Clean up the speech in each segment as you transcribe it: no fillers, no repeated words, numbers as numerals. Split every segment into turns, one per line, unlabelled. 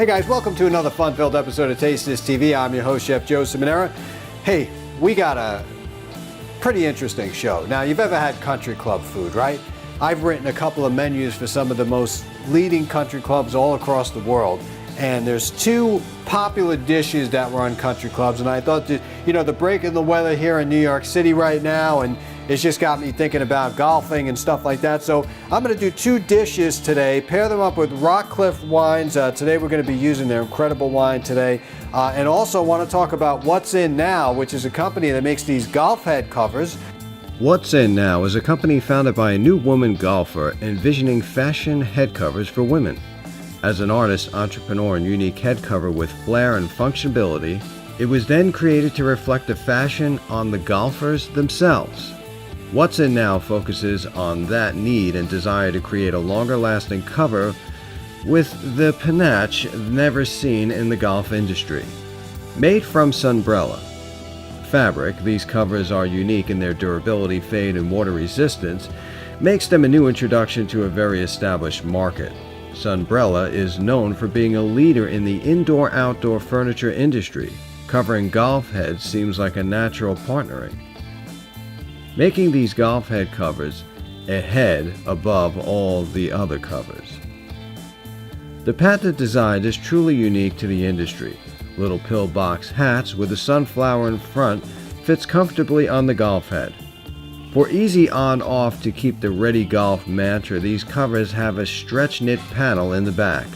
Hey guys, welcome to another fun-filled episode of Taste This TV. I'm your host, Chef Joe Ciminera. Hey, we got a pretty interesting show. Now, you've ever had country club food, right? I've written a couple of menus for some of the most leading country clubs all across the world. And there's two popular dishes that were on country clubs. And I thought that, the break in the weather here in New York City right now, and it's just got me thinking about golfing and stuff like that. So I'm going to do two dishes today, pair them up with Rockcliffe wines. Today we're going to be using their incredible wine today. And also want to talk about What's In Now, which is a company that makes these golf head covers.
What's In Now is a company founded by a new woman golfer envisioning fashion head covers for women. As an artist, entrepreneur, and unique head cover with flair and functionality, it was then created to reflect the fashion on the golfers themselves. What's In Now focuses on that need and desire to create a longer-lasting cover with the panache never seen in the golf industry. Made from Sunbrella fabric, these covers are unique in their durability, fade, and water resistance, makes them a new introduction to a very established market. Sunbrella is known for being a leader in the indoor-outdoor furniture industry. Covering golf heads seems like a natural partnering. Making these golf head covers a head above all the other covers. The patented design is truly unique to the industry. Little pillbox hats with a sunflower in front fits comfortably on the golf head. For easy on-off to keep the ready golf mantra, these covers have a stretch knit panel in the back.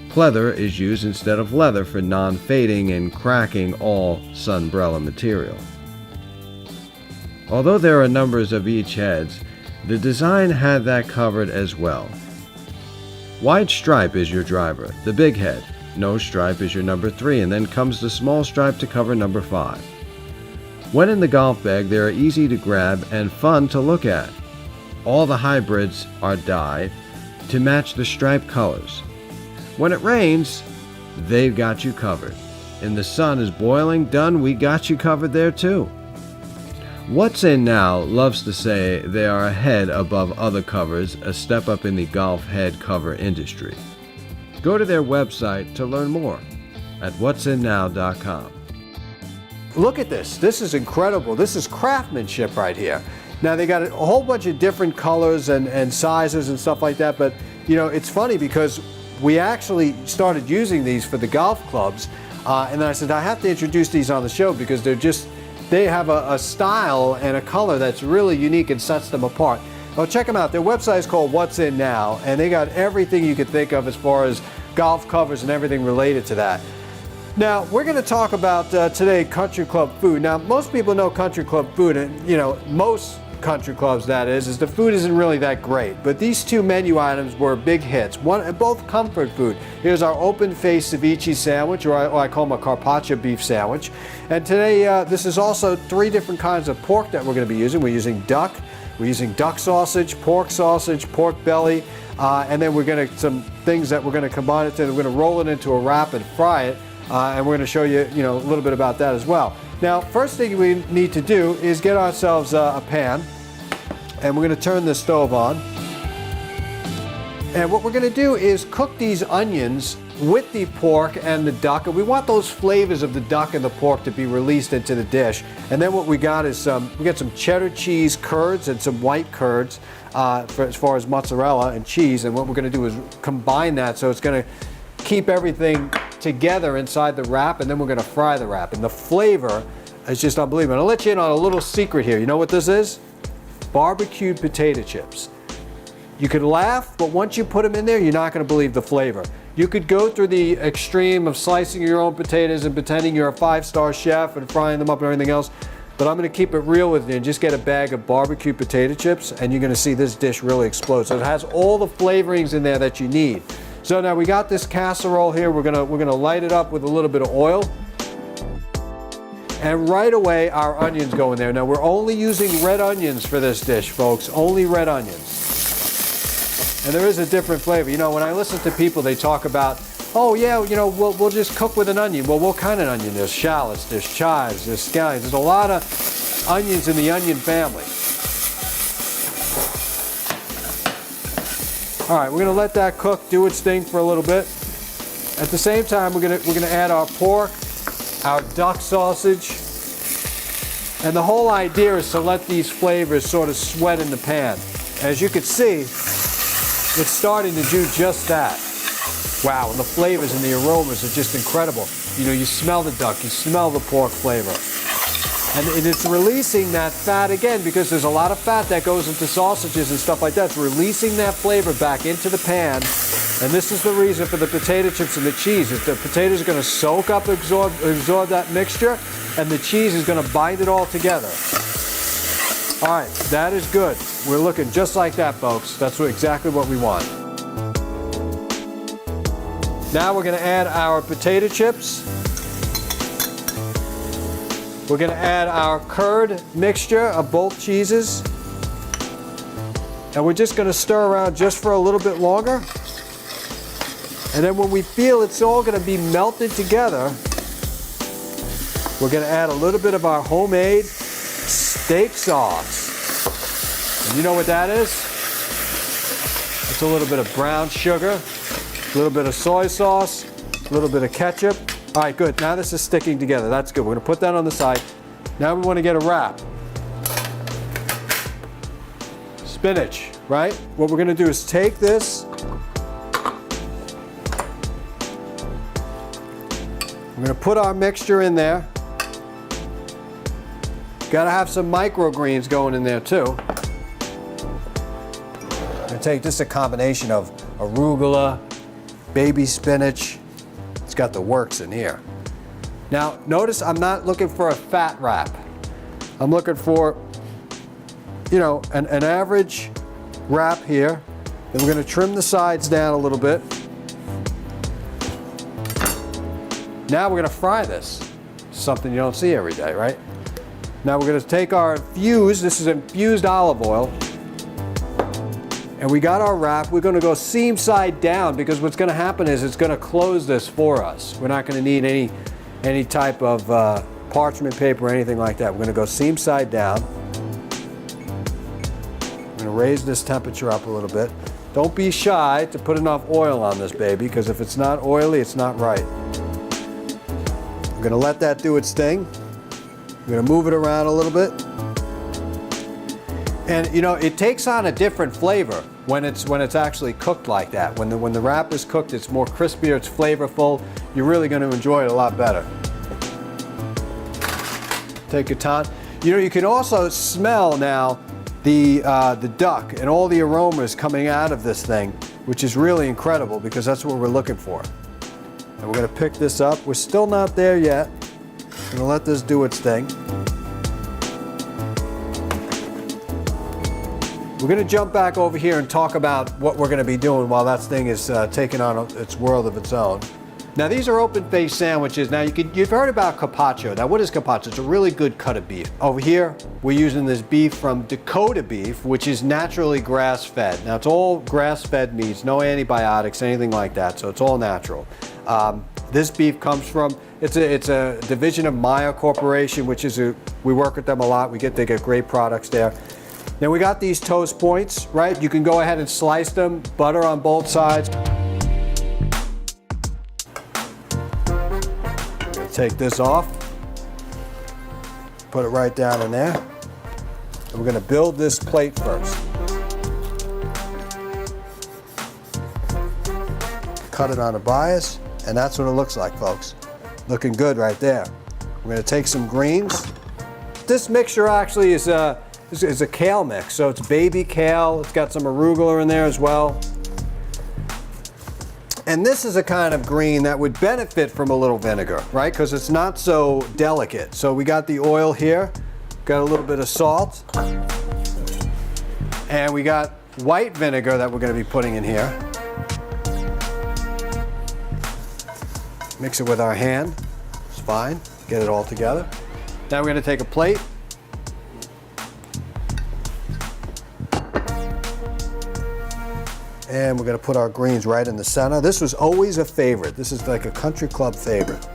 Pleather is used instead of leather for non-fading and cracking all Sunbrella material. Although there are numbers of each heads, the design had that covered as well. Wide stripe is your driver, the big head. No stripe is your number 3, and then comes the small stripe to cover number 5. When in the golf bag, they are easy to grab and fun to look at. All the hybrids are dyed to match the stripe colors. When it rains, they've got you covered. And the sun is boiling, done, we got you covered there too. What's In Now loves to say they are a head above other covers, a step up in the golf head cover industry. Go to their website to learn more at whatsinnow.com.
Look at this. This is incredible. This is craftsmanship right here. Now, they got a whole bunch of different colors and sizes and stuff like that, but, it's funny because we actually started using these for the golf clubs, and then I said, I have to introduce these on the show because they have a style and a color that's really unique and sets them apart. Well, check them out. Their website is called What's In Now, and they got everything you could think of as far as golf covers and everything related to that. Now, we're going to talk about today country club food. Now, most people know country club food, and most country clubs, that is the food isn't really that great. But these two menu items were big hits. Both comfort food. Here's our open-faced ceviche sandwich, or I call them a carpaccio beef sandwich. And today, this is also 3 different kinds of pork that we're going to be using. We're using duck, we're using duck sausage, pork belly, and then we're going to some things that we're going to combine it to. We're going to roll it into a wrap and fry it, and we're going to show you, a little bit about that as well. Now, first thing we need to do is get ourselves a pan, and we're going to turn the stove on. And what we're going to do is cook these onions with the pork and the duck, and we want those flavors of the duck and the pork to be released into the dish. And then what we got is we got some cheddar cheese curds and some white curds as far as mozzarella and cheese. And what we're going to do is combine that so it's going to keep everything together inside the wrap, and then we're going to fry the wrap. And the flavor is just unbelievable. And I'll let you in on a little secret here. You know what this is? Barbecued potato chips. You could laugh, but once you put them in there, you're not going to believe the flavor. You could go through the extreme of slicing your own potatoes and pretending you're a 5-star chef and frying them up and everything else, but I'm going to keep it real with you and just get a bag of barbecued potato chips, and you're going to see this dish really explode. So it has all the flavorings in there that you need. So now we got this casserole here. We're gonna light it up with a little bit of oil. And right away, our onions go in there. Now we're only using red onions for this dish, folks. Only red onions. And there is a different flavor. When I listen to people, they talk about, oh yeah, we'll just cook with an onion. Well, what kind of onion? There's shallots, there's chives, there's scallions. There's a lot of onions in the onion family. All right, we're gonna let that cook, do its thing for a little bit. At the same time, we're gonna add our pork, our duck sausage, and the whole idea is to let these flavors sort of sweat in the pan. As you can see, it's starting to do just that. Wow, and the flavors and the aromas are just incredible. You know, you smell the duck, you smell the pork flavor. And it's releasing that fat again, because there's a lot of fat that goes into sausages and stuff like that. It's releasing that flavor back into the pan. And this is the reason for the potato chips and the cheese, is the potatoes are gonna soak up, absorb that mixture, and the cheese is gonna bind it all together. All right, that is good. We're looking just like that, folks. That's exactly what we want. Now we're gonna add our potato chips. We're gonna add our curd mixture of both cheeses. And we're just gonna stir around just for a little bit longer. And then when we feel it's all gonna be melted together, we're gonna add a little bit of our homemade steak sauce. And you know what that is? It's a little bit of brown sugar, a little bit of soy sauce, a little bit of ketchup. All right, good. Now this is sticking together. That's good. We're gonna put that on the side. Now we wanna get a wrap. Spinach, right? What we're gonna do is take this. We're gonna put our mixture in there. Gotta have some microgreens going in there too. I'm gonna take just a combination of arugula, baby spinach. It's got the works in here. Now, notice I'm not looking for a fat wrap. I'm looking for, you know, an average wrap here. Then we're gonna trim the sides down a little bit. Now we're gonna fry this. Something you don't see every day, right? Now we're gonna take our infused, this is infused olive oil, and we got our wrap. We're gonna go seam side down, because what's gonna happen is it's gonna close this for us. We're not gonna need any type of parchment paper or anything like that. We're gonna go seam side down. I'm gonna raise this temperature up a little bit. Don't be shy to put enough oil on this baby, because if it's not oily, it's not right. I'm gonna let that do its thing. I'm gonna move it around a little bit. And you know, it takes on a different flavor when it's actually cooked like that. When the wrap is cooked, it's more crispier, it's flavorful. You're really gonna enjoy it a lot better. Take your time. You know, you can also smell now the duck and all the aromas coming out of this thing, which is really incredible, because that's what we're looking for. And we're gonna pick this up. We're still not there yet. I'm gonna let this do its thing. We're gonna jump back over here and talk about what we're gonna be doing while that thing is taking on its world of its own. Now these are open-faced sandwiches. Now you've heard about carpaccio. Now what is carpaccio? It's a really good cut of beef. Over here, we're using this beef from Dakota beef, which is naturally grass-fed. Now it's all grass-fed meats, no antibiotics, anything like that, so it's all natural. This beef comes from, it's a division of Maya Corporation, which is we work with them a lot. They get great products there. Then we got these toast points, right? You can go ahead and slice them, butter on both sides. Take this off, put it right down in there. And we're gonna build this plate first. Cut it on a bias, and that's what it looks like, folks. Looking good right there. We're gonna take some greens. This mixture actually is a kale mix, so it's baby kale. It's got some arugula in there as well. And this is a kind of green that would benefit from a little vinegar, right? Because it's not so delicate. So we got the oil here, got a little bit of salt, and we got white vinegar that we're gonna be putting in here. Mix it with our hand, it's fine. Get it all together. Now we're gonna take a plate. And we're gonna put our greens right in the center. This was always a favorite. This is like a country club favorite.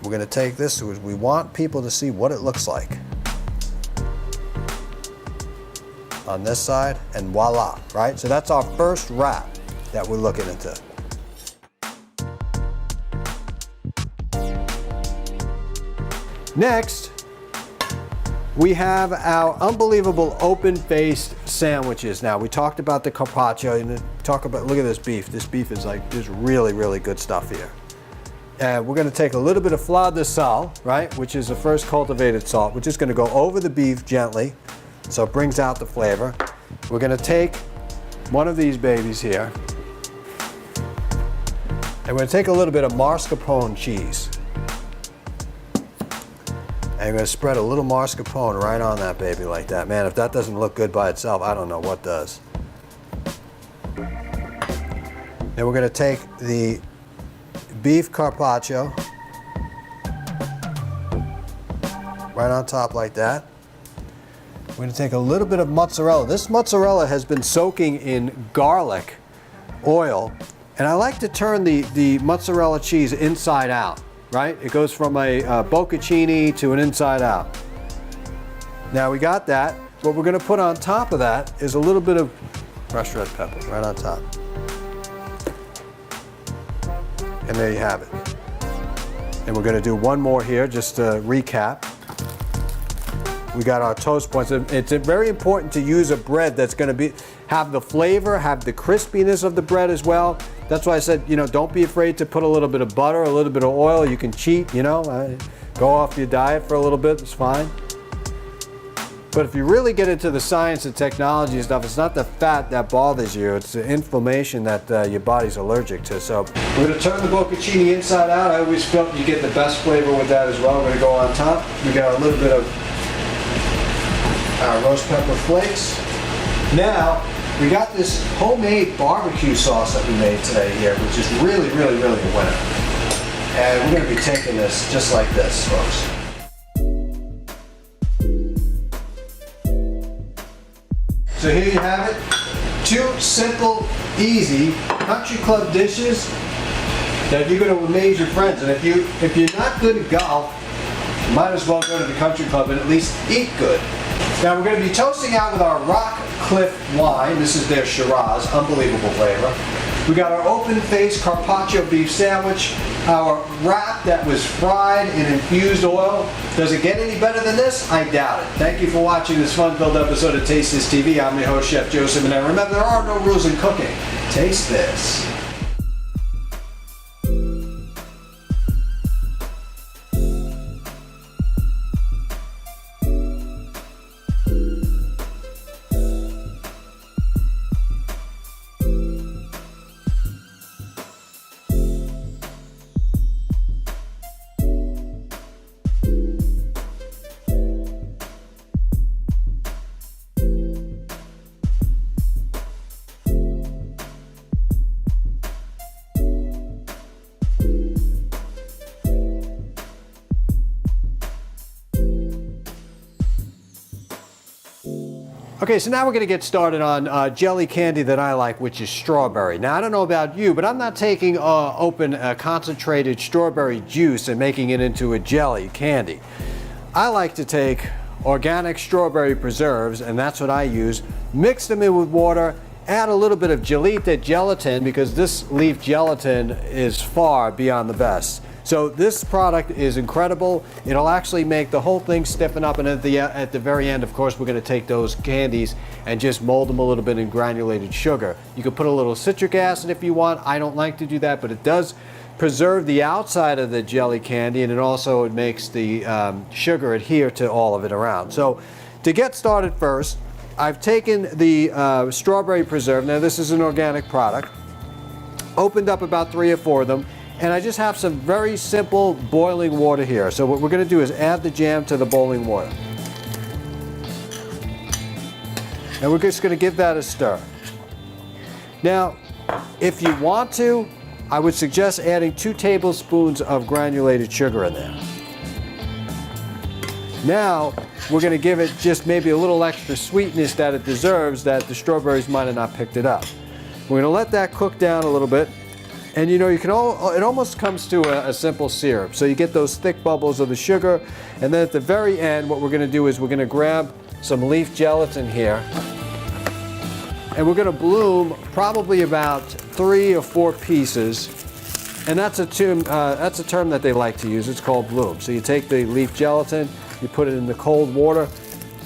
We're gonna take this, we want people to see what it looks like. On this side, and voila, right? So that's our first wrap that we're looking into. Next, we have our unbelievable open-faced sandwiches. Now, we talked about the carpaccio, and look at this beef. This beef is like, there's really, really good stuff here. And we're gonna take a little bit of fleur de sal, right, which is the first cultivated salt. We're just gonna go over the beef gently, so it brings out the flavor. We're gonna take one of these babies here, and we're gonna take a little bit of mascarpone cheese. And you're gonna spread a little mascarpone right on that baby like that. Man, if that doesn't look good by itself, I don't know what does. Then we're gonna take the beef carpaccio right on top like that. We're gonna take a little bit of mozzarella. This mozzarella has been soaking in garlic oil, and I like to turn the mozzarella cheese inside out. Right? It goes from a bocconcini to an inside out. Now we got that. What we're gonna put on top of that is a little bit of crushed red pepper right on top. And there you have it. And we're gonna do one more here just to recap. We got our toast points. It's very important to use a bread that's gonna have the flavor, have the crispiness of the bread as well. That's why I said, don't be afraid to put a little bit of butter, a little bit of oil. You can cheat, go off your diet for a little bit, it's fine. But if you really get into the science and technology and stuff, it's not the fat that bothers you, it's the inflammation that your body's allergic to. So we're gonna turn the bocconcini inside out. I always felt you get the best flavor with that as well. We're gonna go on top. We got a little bit of our roast pepper flakes. Now, we got this homemade barbecue sauce that we made today here, which is really, really, really a winner. And we're gonna be taking this just like this, folks. So here you have it. 2 simple, easy country club dishes that you're gonna amaze your friends. And if you're not good at golf, you might as well go to the country club and at least eat good. Now we're going to be toasting out with our Rock Cliff wine. This is their Shiraz, unbelievable flavor. We got our open-faced carpaccio beef sandwich, our wrap that was fried in infused oil. Does it get any better than this? I doubt it. Thank you for watching this fun-filled episode of Taste This TV. I'm your host, Chef Joe Ciminera. Remember, there are no rules in cooking. Taste this. Okay, so now we're going to get started on jelly candy that I like, which is strawberry. Now, I don't know about you, but I'm not taking open concentrated strawberry juice and making it into a jelly candy. I like to take organic strawberry preserves, and that's what I use, mix them in with water, add a little bit of gelita gelatin, because this leaf gelatin is far beyond the best. So this product is incredible. It'll actually make the whole thing stiffen up, and at the very end, of course, we're going to take those candies and just mold them a little bit in granulated sugar. You can put a little citric acid if you want. I don't like to do that, but it does preserve the outside of the jelly candy, and it makes the sugar adhere to all of it around. So to get started first, I've taken the strawberry preserve. Now this is an organic product. Opened up about 3 or 4 of them. And I just have some very simple boiling water here. So what we're going to do is add the jam to the boiling water. And we're just going to give that a stir. Now, if you want to, I would suggest adding 2 tablespoons of granulated sugar in there. Now, we're going to give it just maybe a little extra sweetness that it deserves, that the strawberries might have not picked it up. We're going to let that cook down a little bit. And it almost comes to a simple syrup. So you get those thick bubbles of the sugar, and then at the very end, what we're going to do is we're going to grab some leaf gelatin here, and we're going to bloom probably about 3 or 4 pieces And that's a term that they like to use. It's called bloom. So you take the leaf gelatin, you put it in the cold water.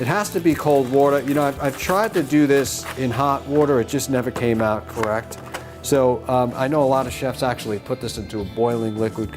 It has to be cold water. You know, I've tried to do this in hot water. It just never came out correct. So I know a lot of chefs actually put this into a boiling liquid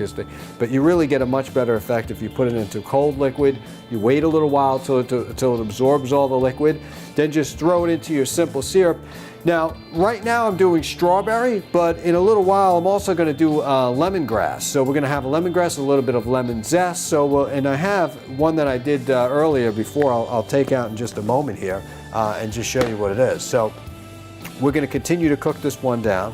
but you really get a much better effect if you put it into cold liquid. You wait a little while till it absorbs all the liquid, then just throw it into your simple syrup. Now, right now I'm doing strawberry, but in a little while I'm also going to do lemongrass. So we're going to have a lemongrass, a little bit of lemon zest. So, and I have one that I did earlier before. I'll take out in just a moment here and just show you what it is. So we're going to continue to cook this one down.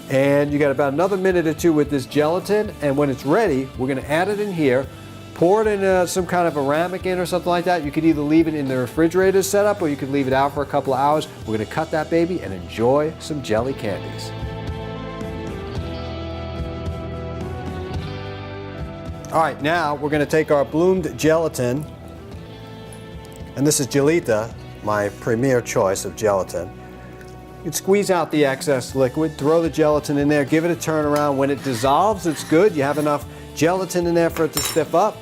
And you got about another minute or two with this gelatin, and when it's ready, we're going to add it in here. Pour it in some kind of a ramekin or something like that. You could either leave it in the refrigerator setup or you could leave it out for a couple of hours. We're going to cut that baby and enjoy some jelly candies. All right, now we're going to take our bloomed gelatin, and this is Gelita, my premier choice of gelatin. You can squeeze out the excess liquid, throw the gelatin in there, give it a turn around. When it dissolves, it's good. You have enough gelatin in there for it to stiff up.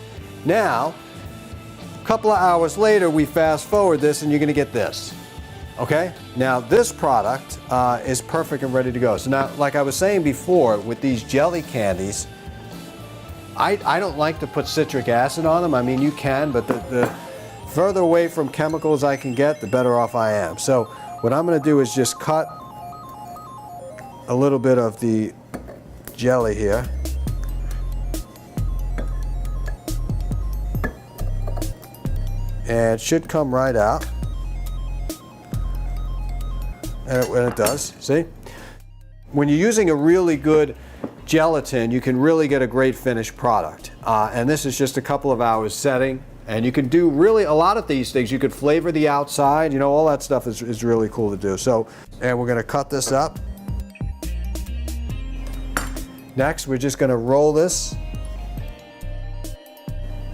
Now, a couple of hours later, we fast forward this and you're going to get this. Okay? Now, this product is perfect and ready to go. So now, like I was saying before, with these jelly candies, I don't like to put citric acid on them. I mean, you can, but the further away from chemicals I can get, the better off I am. So what I'm going to do is just cut a little bit of the jelly here. And it should come right out. And it does, see? When you're using a really good gelatin, you can really get a great finished product. And this is just a couple of hours setting. And you can do really a lot of these things. You could flavor the outside, you know, all that stuff is really cool to do. So, and we're gonna cut this up. Next, we're just gonna roll this.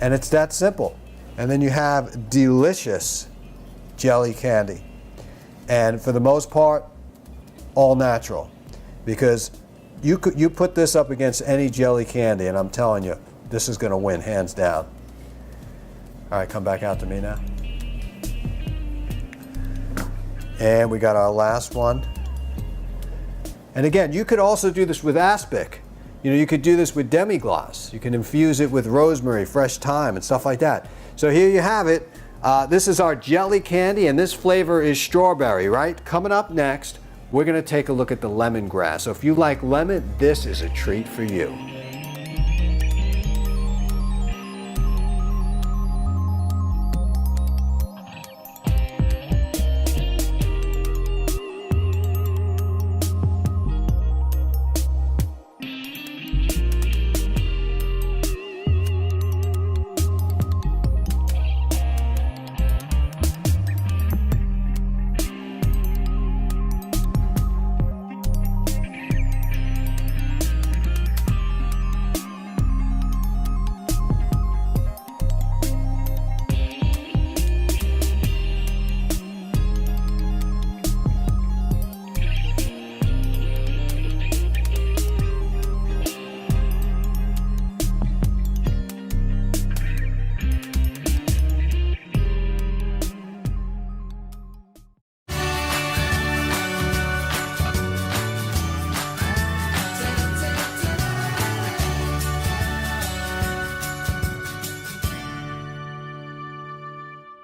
And it's that simple. And then you have delicious jelly candy. And for the most part, all natural. Because you put this up against any jelly candy, and I'm telling you, this is gonna win, hands down. All right, come back out to me now. And we got our last one. And again, you could also do this with aspic. You know, you could do this with demi-glace. You can infuse it with rosemary, fresh thyme, and stuff like that. So here you have it. This is our jelly candy, and this flavor is strawberry, right? Coming up next, we're gonna take a look at the lemongrass. So if you like lemon, this is a treat for you.